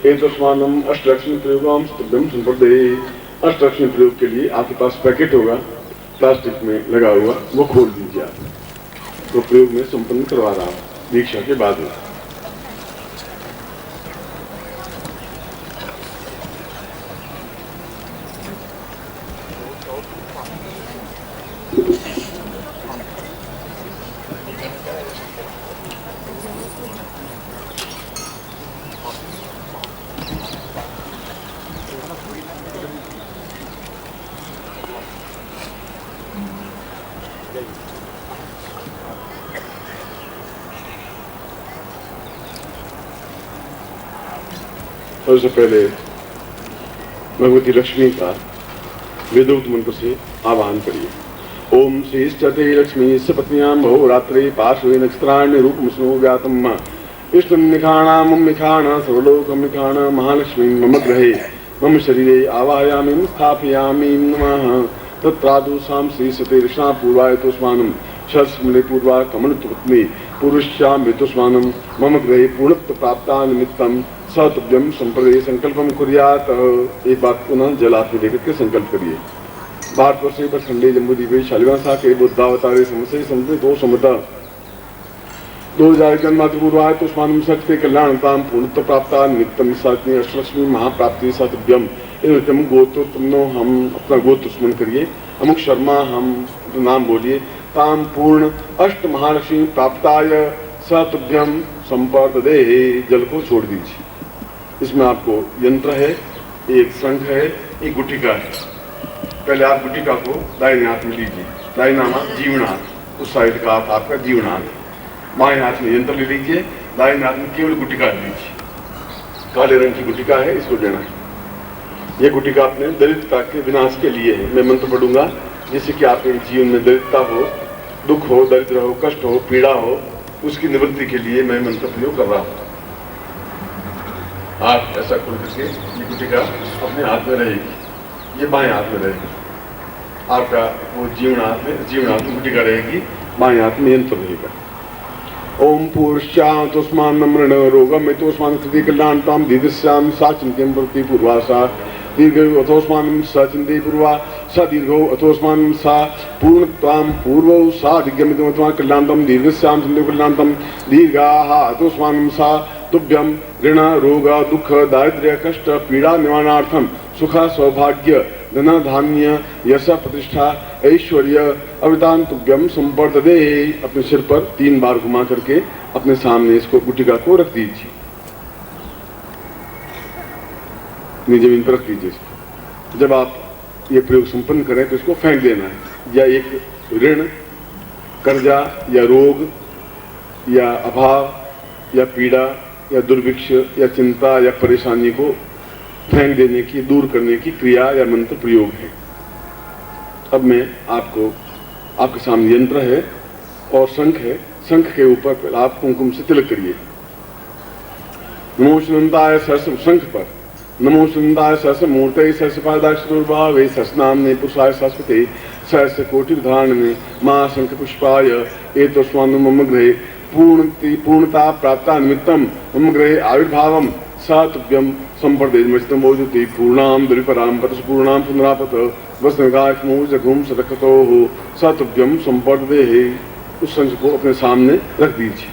एतस्मानम अष्टलक्ष्मी प्रयोगम स्तुभ्यम संप्रदे। अष्टलक्ष्मी प्रयोग के लिए आपके पास पैकेट होगा प्लास्टिक में लगा हुआ, वो खोल दीजिए आप। तो प्रयोग में संपन्न करवा रहा हूं दीक्षा के बाद में। सबसे पहले भगवती लक्ष्मी का वेदोक्त मंत्र से आवाहन करिए। ओम श्रीष्ठते लक्ष्मी सपत्न्यां भो रात्रे पार्श्वे नक्षत्राण्य रूपं स्नो व्यातम् इष्टं निखाणां निखाण सर्वलोकं निखाण महालक्ष्मी मम गृहे मम शरीरे आवाहयामि स्थापयामि नमः। तत्रादुषां श्रीष्ठते कृष्णा पूर्वाय तोस्मानं शस्मले पूर्वा कमलतुत्मे पुरुष्यां ऋतुस्मानं मम गृहे पूर्णत्व प्राप्ता निमित्तं सतुभ्यम संप्रदे संकल्पम कुर्यात। एक बात पुनः जल हाथ में लेकर के संकल्प करिए। भारतवर्षे पर खंडे जम्बूद्वीपे शालिवांसा के बुद्धावतारे समसे समुद्र दो समता 2000 जन्माति पूर्वाय तो स्वामी शक्ति कल्याणताम पूर्णत्व प्राप्ता निमित्तम सात्मी अष्टलक्ष्मी महाप्राप्ति सतुभ्यम। इनमें गोत्र तुमनो हम अपना गोत्र स्मरण करिए। अमुक शर्मा हम नाम बोलिए। ताम पूर्ण अष्ट महालक्ष्मी प्राप्ताय सतुभ्यम संपर्दे। जल को छोड़ दीजिए। इसमें आपको यंत्र है, एक शंख है, एक गुटिका है। पहले आप गुटिका को दाहिने हाथ में लीजिए। दाहिना हाथ जीवन हाथ, उस साइड का हाथ आपका जीवन हाथ है। बाएं हाथ में यंत्र ले लीजिए, दाहिने हाथ में केवल गुटिका लीजिए। काले रंग की गुटिका है, इसको लेना है। यह गुटिका अपने दरिद्रता के विनाश के लिए है। मैं मंत्र पढ़ूंगा जिससे कि आपके जीवन में दरिद्रता हो, दुख हो, दरिद्र हो, कष्ट हो, पीड़ा हो, उसकी निवृत्ति के लिए मैं मंत्र प्रयोग कर रहा हूँ। आप ऐसा खोल करके ये गुटिका अपने हाथ में रहेगी, ये बाएं हाथ में रहेगी। आपका वो जीवन हाथ में गुटिका रहेगी, बाएं हाथ में यंत्र रहेगा। ओम पुरुष्यां तोस्मान नम्रण रोगम में तोस्मान स्थिति कल्याणताम दीर्घश्याम सा चिंत्यम प्रति पूर्वासा दीर्घ अथोस्मान सा चिंते पूर्वा सा दीर्घो अथोस्मान सा पूर्णत्वाम पूर्वो सा दिग्गमितम कल्याणतम दीर्घश्याम चिंते कल्याणतम दीर्घाः अथोस्मान सा तुभ्यम ऋण रोग दुख दारिद्र्य कष्ट पीड़ा निवारणार्थम सुख सौभाग्य धन धान्य यश प्रतिष्ठा ऐश्वर्य अवदान तुभ्यम संपर्दे। अपने सिर पर 3 बार घुमा करके अपने सामने इसको गुटिका को रख दीजिए। जमीन पर रख दीजिए। जब आप ये प्रयोग संपन्न करें तो इसको फेंक देना है। या एक ऋण, कर्जा या रोग या अभाव या पीड़ा या दुर्भिक्ष या चिंता या परेशानी को फेंक देने की, दूर करने की क्रिया या मंत्र प्रयोग है। अब मैं आपको, आपके सामने यंत्र है और शंख है। शंख के ऊपर आप कुमकुम से तिलक करिए। नमो सुनंदाय सहस्र, शंख पर नमो सुनंदाय सहस्र मूर्ते सहस्र पादाक्षुर्भावे सहस्रनाम्ने पुरुषाय शाश्वते सहस्र कोटि धारणे मां शंख पुष्पाय एतस्मान् मम गृहे पूर्णता प्राप्ता निमित्तम मम गृहे आविर्भावम सातुभ्यम संपर्देजमस्तं मोजुति पूर्णाम द्विपराम पतस्पूर्णाम पुनरापत वस्त्रगायकमो जघुम सदकतो हो सातुभ्यम संपर्दे। उस शंख को अपने सामने रख दीजिए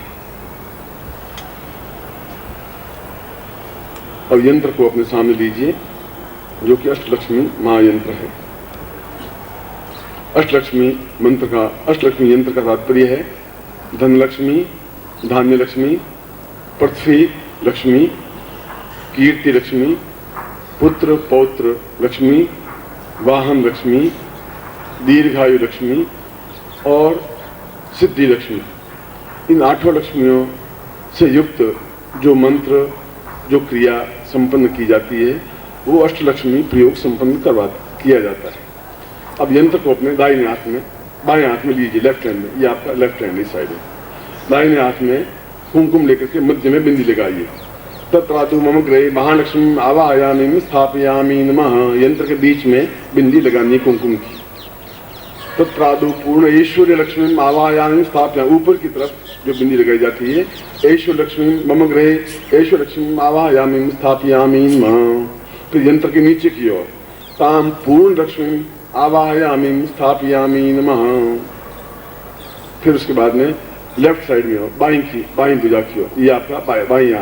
और यंत्र को अपने सामने लीजिए, जो कि अष्टलक्ष्मी महायंत्र है। अष्टलक्ष्मी यंत्र का तात्पर्य है धनलक्ष्मी, धान्य लक्ष्मी, पृथ्वी लक्ष्मी, कीर्ति लक्ष्मी, पुत्र पौत्र लक्ष्मी, वाहन लक्ष्मी, दीर्घायु लक्ष्मी और सिद्धि लक्ष्मी। इन 8 लक्ष्मियों से युक्त जो मंत्र, जो क्रिया संपन्न की जाती है, वो अष्टलक्ष्मी प्रयोग संपन्न किया जाता है। अब यंत्र को अपने दाहिने हाथ में, बाएं हाथ में लीजिए, लेफ्ट हैंड में। ये आपका लेफ्ट हैंड साइड है। दाहिने हाथ में कुमकुम लेकर के मध्य में बिंदी लगाइए। तत्रादु मम गृहे महालक्ष्मी आवाहयामि स्थापयामि नमः। यंत्र के बीच में बिंदी लगानी कुमकुम की। तत्रादु पूर्ण ऐश्वर्य लक्ष्मी आवाहयामि स्थापया, ऊपर की तरफ जो बिंदी लगाई जाती है, ऐश्वर्य लक्ष्मी मम गृहे ऐश्वर्य लक्ष्मी आवाहयामि स्थापयामि। फिर यंत्र के नीचे की ओर ताम पूर्ण लक्ष्मी आवाहयामि स्थापयामि नमः। फिर उसके बाद में लेफ्ट साइड में हो, बाईं भुजा की ओर, ये आपका बाईं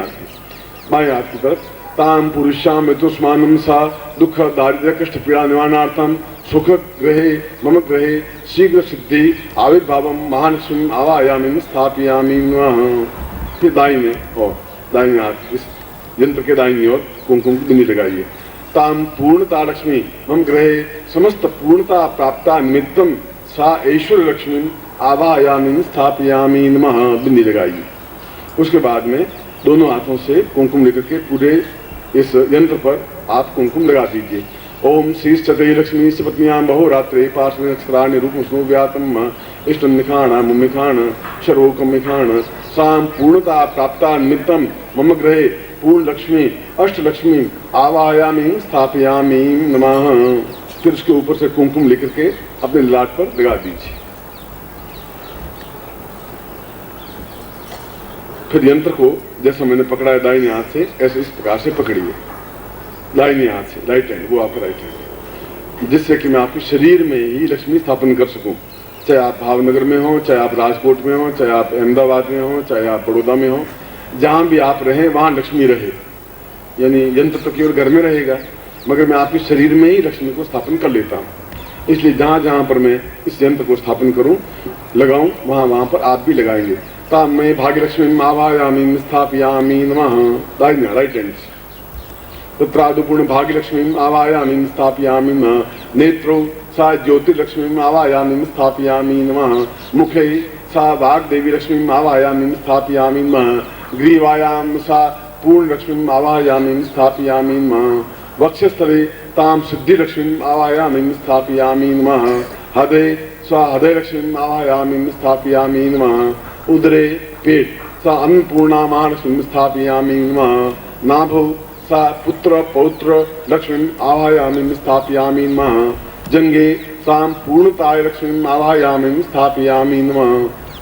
हाथ की तरफ ताम पुरुषाम ऋतुष्मानम सा दुख दारिद्र्य कष्ट पीड़ा निवारणार्थम सुख ग्रहे मम ग्रहे शीघ्र सिद्धि आविर्भावम महालक्ष्मी आवाहयामि स्थापयामि नमः। फिर दाहिने और दाहिने हाथ इस यंत्र के दाहिनी ओर कुमकुम की बिंदी लगाइए। ताम पूर्णता लक्ष्मी मम ग्रहे समस्त पूर्णता प्राप्ता निमित्तम सा ऐश्वर्य लक्ष्मी आवाहयामि स्थापयामि नमः, बिंदी लगाइए। उसके बाद में दोनों हाथों से कुमकुम लेकर के पूरे इस यंत्र पर आप कुमकुम लगा दीजिए। ओम शीर्षते लक्ष्मी सपत्न्यां बहुरात्रे पार्श्वे नक्षत्राणि रूपं स्मोव्यातम इष्टं निखाण मुमिखाण शरोकं मिखाण साम पूर्णता प्राप्ता निमित्तम मम गृहे पूर्ण लक्ष्मी अष्ट लक्ष्मी आवाहयामि स्थापयामि नमः। फिर उसके ऊपर से कुमकुम लेकर के अपने ललाट पर लगा दीजिए। फिर यंत्र को जैसा मैंने पकड़ा है दाहिने हाथ से, ऐसे इस प्रकार से पकड़िए दाहिने हाथ से, राइट हैंड, वो आपका राइट हैंड, जिससे कि मैं आपके शरीर में ही लक्ष्मी स्थापन कर सकूं। चाहे आप भावनगर में हो, चाहे आप राजकोट में हो, चाहे आप अहमदाबाद में हो, चाहे आप बड़ौदा में हो, जहां भी आप रहें वहां लक्ष्मी रहे। यानी यंत्र तो केवल घर में रहेगा, मगर मैं आपके शरीर में ही लक्ष्मी को स्थापन कर लेता हूँ। इसलिए जहां जहां पर मैं इस यंत्र को स्थापन करूं, लगाऊं, वहां पर आप भी लगाएंगे। ताम मैं भाग्यलक्ष्मी आवाहयामि स्थापयामि नमः, दाहिने राइट हैंड। तत्रादुपूर्ण भाग्यलक्ष्मी आवाहयामि स्थापयामि नमः। नेत्रो सा ज्योतिर्लक्ष्मी आवाहयामि स्थापयामि नमः। मुखे सा वाग्देवी लक्ष्मी आवाहयामि स्थापयामि नमः। ग्रीवायां सा पूर्ण लक्ष्मी आवाहयामि स्थापयामि नमः। वक्षस्थले ताम सिद्धि लक्ष्मी आवाहयामि स्थापयामि नमः। हृदये सा हृदय लक्ष्मी आवाहयामि स्थापयामि नमः। उदरे पेट सा अन्नपूर्णा महालक्ष्मी स्थापयामि नमः। नाभौ सा पुत्र पौत्र लक्ष्मी आवाहयामि स्थापयामि नमः। जंगे ताम पूर्णताय लक्ष्मी आवाहयामि स्थापयामि नमः।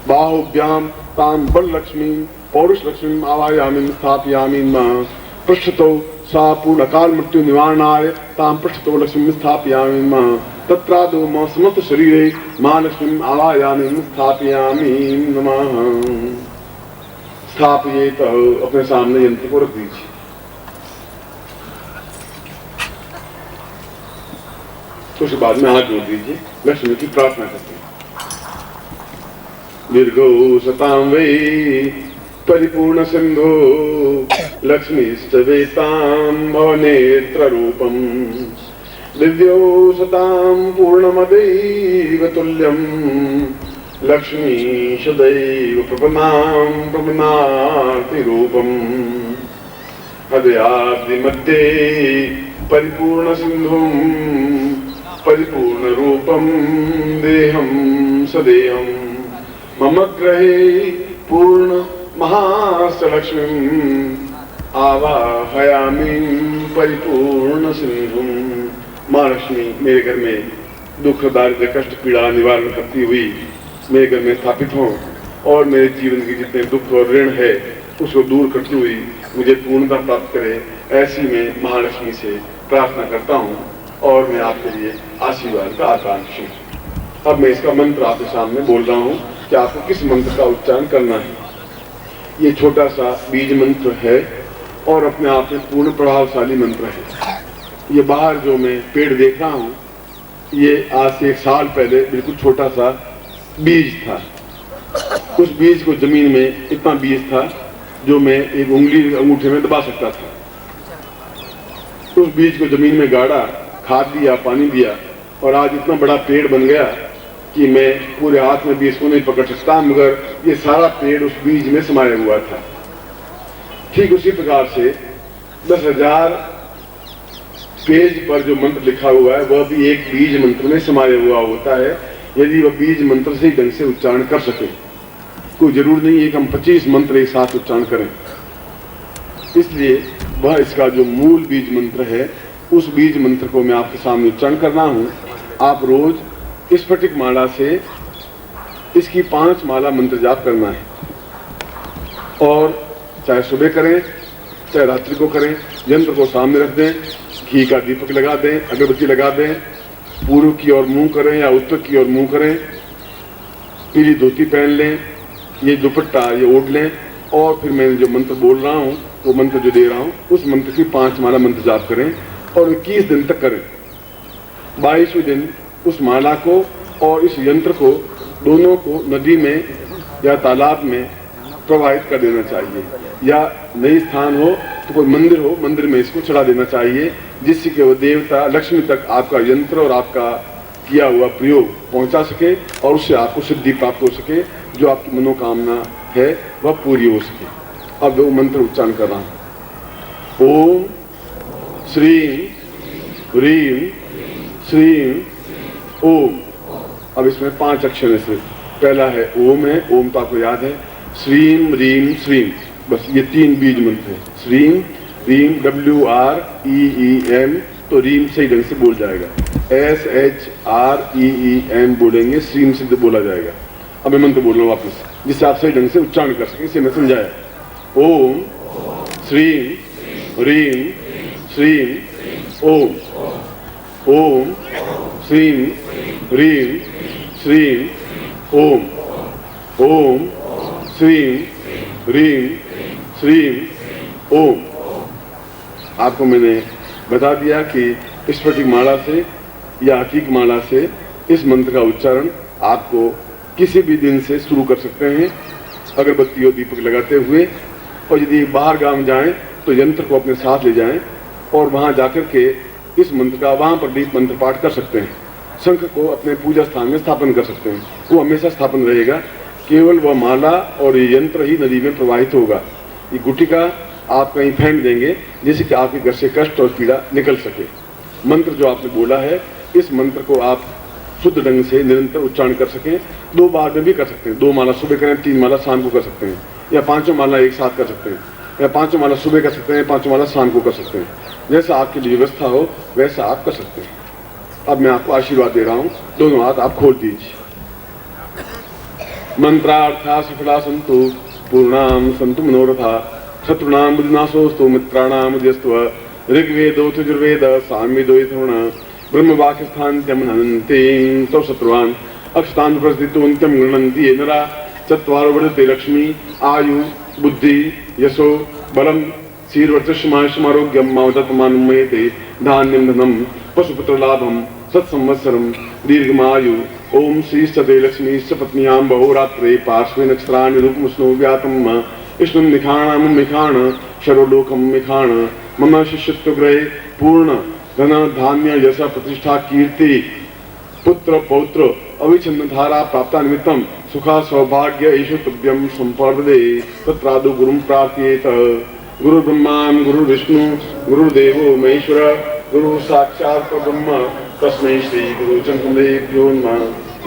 बाहुभ्यां ताम बल लक्ष्मी पौरुष लक्ष्मी आवाहयामि स्थापयामि नमः। पृष्ठतौ सा पूर्ण अकाल मृत्यु निवारणाय ताम पृष्ठतौ लक्ष्मी स्थापयामि नमः। तत्रादौ मम समस्त शरीरे महालक्ष्मी आवाहयामि स्थापयामि नमः। स्थापयेत, अपने सामने यंत्र को रख दीजिए। तो उसके बाद में हाथ जोड़ दीजिए, लक्ष्मी की प्रार्थना करते हैं। दीर्घो सतां वै परिपूर्ण सिंधो लक्ष्मीश्च वेतां भवनेत्र रूपम्। दिव्यो सतां पूर्णमदैव तुल्यं लक्ष्मीश दैव प्रपन्नां प्रपन्नाति रूपम्। हृदयाब्धि मध्ये परिपूर्ण सिंधुं परिपूर्ण रूपं देहं सदेहं मम गृहे पूर्ण महालक्ष्मीं आवाहयामि परिपूर्ण सिंधुं। महालक्ष्मी मेरे घर में दुख दारिद्र्य कष्ट पीड़ा निवारण करती हुई मेरे घर में स्थापित हो और मेरे जीवन के जितने दुख और ऋण है उसको दूर करती हुई मुझे पूर्णता प्राप्त करे, ऐसी मैं महालक्ष्मी से प्रार्थना करता हूँ और मैं आपके लिए आशीर्वाद का आकांक्षी हूँ। अब मैं इसका मंत्र आपके सामने बोल रहा हूँ कि आपको किस मंत्र का उच्चारण करना है। ये छोटा सा बीज मंत्र है और अपने आप में पूर्ण प्रभावशाली मंत्र है। ये बाहर जो मैं पेड़ देख रहा हूँ, ये आज से 1 साल पहले बिल्कुल छोटा सा बीज था। उस बीज को जमीन में इतना बीज था जो मैं एक उंगली अंगूठे में दबा सकता था। उस बीज को जमीन में गाड़ा, खाद दिया, पानी दिया और आज इतना बड़ा पेड़ बन गया कि मैं पूरे हाथ में भी इसको नहीं पकड़ सकता, मगर ये सारा पेड़ उस बीज में समाया हुआ था। ठीक उसी प्रकार से 10,000 पेज पर जो मंत्र लिखा हुआ है वह भी एक बीज मंत्र में समाया हुआ होता है, यदि वह बीज मंत्र से ढंग से उच्चारण कर सके। कोई जरूर नहीं है कि हम 25 मंत्र एक साथ उच्चारण करें। इसलिए वह इसका जो मूल बीज मंत्र है, उस बीज मंत्र को मैं आपके सामने उच्चारण कर रहा हूँ। आप रोज स्फटिक माला से इसकी 5 माला मंत्र जाप करना है। और चाहे सुबह करें चाहे रात्रि को करें, यंत्र को सामने रख दें, घी का दीपक लगा दें, अगरबत्ती लगा दें, पूर्व की ओर मुंह करें या उत्तर की ओर मुंह करें, पीली धोती पहन लें, ये दुपट्टा ये ओढ़ लें, और फिर मैं जो मंत्र बोल रहा हूँ, वो मंत्र जो दे रहा हूँ, उस मंत्र की 5 माला मंत्र जाप करें और 21 दिन तक करें। 22वें दिन उस माला को और इस यंत्र को दोनों को नदी में या तालाब में प्रवाहित कर देना चाहिए, या नई स्थान हो तो कोई मंदिर हो, मंदिर में इसको चढ़ा देना चाहिए, जिससे कि वो देवता लक्ष्मी तक आपका यंत्र और आपका किया हुआ प्रयोग पहुंचा सके और उससे आपको सिद्धि प्राप्त हो सके, जो आपकी मनोकामना है वह पूरी हो सके। अब वो मंत्र उच्चारण कर रहा हूं। ओम श्रीं ह्रीं श्रीं ओम। अब इसमें 5 अक्षर है सिर्फ। पहला है ओम है, ओम तो आपको याद है, श्रीं ह्रीं श्रीं, बस ये 3 बीज मंत्र है। श्रीं ह्रीं WREEM, तो रीम सही ढंग से बोल जाएगा, SHREEM बोलेंगे, श्रीं से बोला जाएगा। अब मैं मंत्र बोल रहा हूँ वापस, जिससे आप सही ढंग से उच्चारण कर सकें, इसे मैं समझाया। ओम श्रीं ह्रीं श्रीं ओम। ओम श्रीं ह्रीं श्रीं ओम। ओम श्रीं ह्रीं श्रीं ओम। आपको मैंने बता दिया कि स्फटिक माला से या हकीक माला से इस मंत्र का उच्चारण आपको किसी भी दिन से शुरू कर सकते हैं, अगरबत्ती और दीपक लगाते हुए। और यदि बाहर गांव जाएं तो यंत्र को अपने साथ ले जाएं और वहां जाकर के इस मंत्र का वहां पर भी मंत्र पाठ कर सकते हैं। शंख को अपने पूजा स्थान में स्थापन कर सकते हैं, वो हमेशा स्थापन रहेगा। केवल वह माला और ये यंत्र ही नदी में प्रवाहित होगा। ये गुटिका आप कहीं फेंक देंगे जिससे कि आपके घर से कष्ट और पीड़ा निकल सके। मंत्र जो आपने बोला है, इस मंत्र को आप शुद्ध ढंग से निरंतर उच्चारण कर सकें। 2 बार में भी कर सकते हैं, 2 माला सुबह करें, 3 माला शाम को कर सकते हैं, या 5 माला एक साथ कर सकते हैं, या 5 माला सुबह कर सकते हैं, 5 माला शाम को कर सकते हैं। जैसा आपके लिए व्यवस्था हो वैसा आप कर सकते हैं। अब मैं आपको आशीर्वाद दे रहा हूँ, दोनों हाथ आप खोल दीजिए। मंत्रार्था सफला सन्तु पूर्णाम सन्तु मनोरथा शत्रुणाम बुद्धिनाशोस्तु मित्राणाम उदयस्तु ऋग्वेदोऽथ यजुर्वेद सामवेदोऽथर्वण ब्रह्मवाक्यस्थान्त्यमनन्तीं तव शत्रुवान् अक्षतान् प्रस्थितोऽन्त्यं गृह्णन्ति ये नरा चत्वारो वर्धते लक्ष्मी आयु बुद्धि यशो बलम शीर्वर्चस्मारोग्यम मावदत्तमानुमयते धान्यं धनं पशुपुत्र लाभम सत्संवत्सरम दीर्घमायु। ओम श्री सदे लक्ष्मी पत्नियां बहुरात्रे पार्श्वे नक्षत्राणि रूपमुष्णो व्यातम विष्णु निखाणं मिखाण शरोलोकम मिखाण मम शिष्यत्व ग्रहे पूर्ण धन धान्य यश प्रतिष्ठा कीर्ति पुत्र पौत्र अविच्छिन्न धारा प्राप्ता निमित्तम सुखा सौभाग्य ईशु तुभ्यं संपर्दे तत्रादु गुरुं प्रार्थयेत। गुरु ब्रह्मा गुरु विष्णु गुरुदेवो महेश्वर गुरु साक्षात् ब्रह्म तस्मै श्री गुरु चंद्रदेव्यो नमः।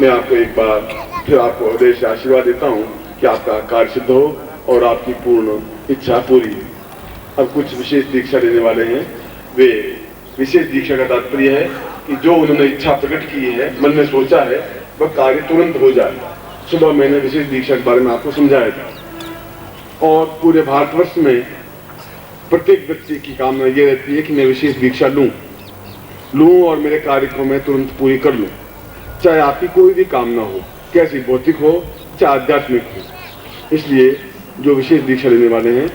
मैं आपको एक बार फिर आपको हृदय से आशीर्वाद देता हूँ कि आपका कार्य सिद्ध हो और आपकी पूर्ण इच्छा पूरी हो। अब कुछ विशेष दीक्षा लेने वाले हैं। वे विशेष दीक्षा का तात्पर्य है कि जो उन्होंने इच्छा प्रकट की है, मन में सोचा है, वह कार्य तुरंत हो जाए। सुबह मैंने विशेष दीक्षा के बारे में आपको समझाया था। और पूरे भारतवर्ष में प्रत्येक व्यक्ति की कामना ये रहती है कि मैं विशेष दीक्षा लूं और मेरे कार्य को मैं तुरंत पूरी कर लूं, चाहे आपकी कोई भी कामना हो, कैसी भौतिक हो चाहे आध्यात्मिक हो। इसलिए जो विशेष दीक्षा लेने वाले हैं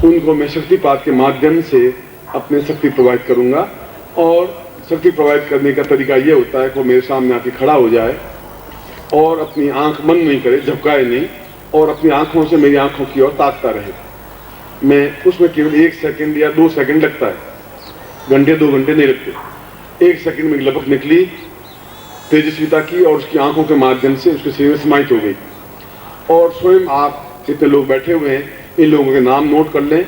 उनको मैं शक्तिपात के माध्यम से अपने शक्ति प्रवाहित करूंगा। और शक्ति प्रवाहित करने का तरीका यह होता है कि वो मेरे सामने आके खड़ा हो जाए और अपनी आंख बंद नहीं करे, झपकाए नहीं, और अपनी आंखों से मेरी आंखों की ओर ताकता रहे। मैं उसमें केवल 1 सेकंड या 2 सेकंड लगता है, घंटे 2 घंटे नहीं लगते। 1 सेकंड में लपक निकली तेजस्विता की और उसकी आंखों के माध्यम से उसके शरीर में समाहित हो गई। और स्वयं आप इतने लोग बैठे हुए हैं, इन लोगों के नाम नोट कर लें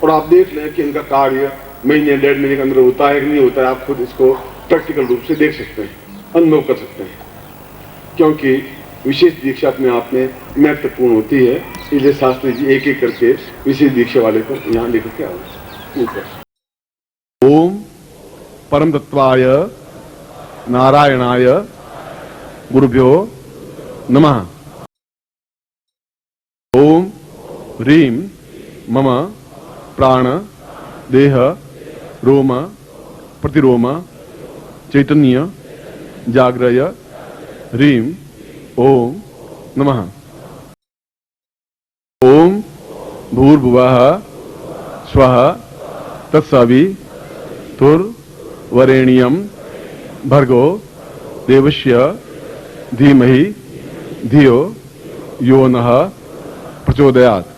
और आप देख लें कि इनका कार्य महीने 1.5 महीने के अंदर होता है कि नहीं होता है। आप खुद इसको प्रैक्टिकल रूप से देख सकते हैं, अनुभव कर सकते हैं, क्योंकि विशेष दीक्षा अपने आप में महत्वपूर्ण होती है। इसलिए शास्त्री जी एक एक करके विशेष दीक्षा वाले को यहाँ लेकर के आओ। ओम परम तत्वाय नारायणाय गुरुभ्यो नमः। ओम ह्रीं मम प्राण देह रोम प्रतिरोम चैतन्य जाग्रय ह्रीं ओम नमः। ओम भूर्भुवः स्वः तत्सवितुर्वरेण्यं भर्गो देवस्य धीमहि धियो यो नः प्रचोदयात्।